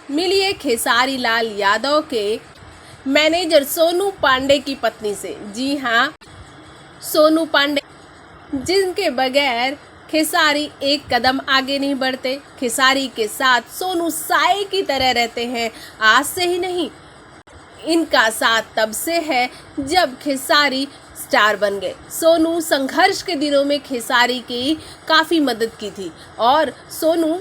मिलिए खेसारी लाल यादव के मैनेजर सोनू पांडे की पत्नी से। जी हाँ, सोनू पांडे, जिनके बगैर खेसारी एक कदम आगे नहीं बढ़ते। खेसारी के साथ सोनू साए की तरह रहते हैं। आज से ही नहीं, इनका साथ तब से है जब खेसारी स्टार बन गए। सोनू संघर्ष के दिनों में खेसारी की काफ़ी मदद की थी और सोनू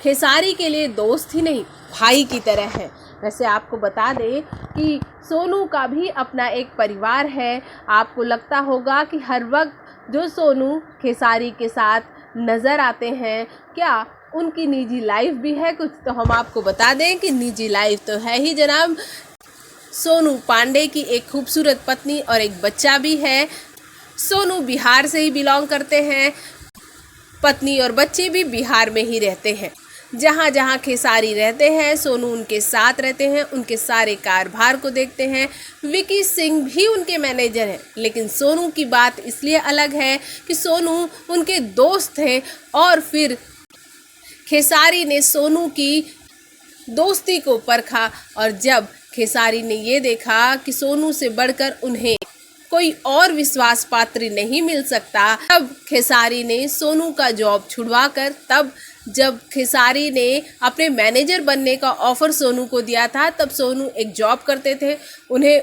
खेसारी के लिए दोस्त ही नहीं, भाई की तरह है। वैसे आपको बता दें कि सोनू का भी अपना एक परिवार है। आपको लगता होगा कि हर वक्त जो सोनू खेसारी के साथ नज़र आते हैं, क्या उनकी निजी लाइफ भी है कुछ? तो हम आपको बता दें कि निजी लाइफ तो है ही जनाब। सोनू पांडे की एक खूबसूरत पत्नी और एक बच्चा भी है। सोनू बिहार से ही बिलोंग करते हैं। पत्नी और बच्चे भी बिहार में ही रहते हैं। जहाँ जहाँ खेसारी रहते हैं, सोनू उनके साथ रहते हैं, उनके सारे कारभार को देखते हैं। विकी सिंह भी उनके मैनेजर हैं। लेकिन सोनू की बात इसलिए अलग है कि सोनू उनके दोस्त हैं और फिर खेसारी ने सोनू की दोस्ती को परखा और जब खेसारी ने ये देखा कि सोनू से बढ़कर उन्हें कोई और विश्वास पात्र नहीं मिल सकता, तब खेसारी ने सोनू का जॉब छुड़वाकर, तब जब खेसारी ने अपने मैनेजर बनने का ऑफर सोनू को दिया था, तब सोनू एक जॉब करते थे। उन्हें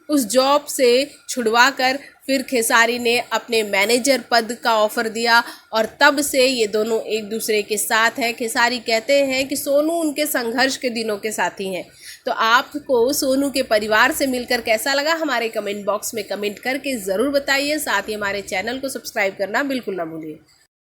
उस जॉब से छुड़वाकर फिर खेसारी ने अपने मैनेजर पद का ऑफ़र दिया और तब से ये दोनों एक दूसरे के साथ हैं। खेसारी कहते हैं कि सोनू उनके संघर्ष के दिनों के साथी हैं। तो आपको सोनू के परिवार से मिलकर कैसा लगा, हमारे कमेंट बॉक्स में कमेंट करके ज़रूर बताइए। साथ ही हमारे चैनल को सब्सक्राइब करना बिल्कुल ना भूलिए।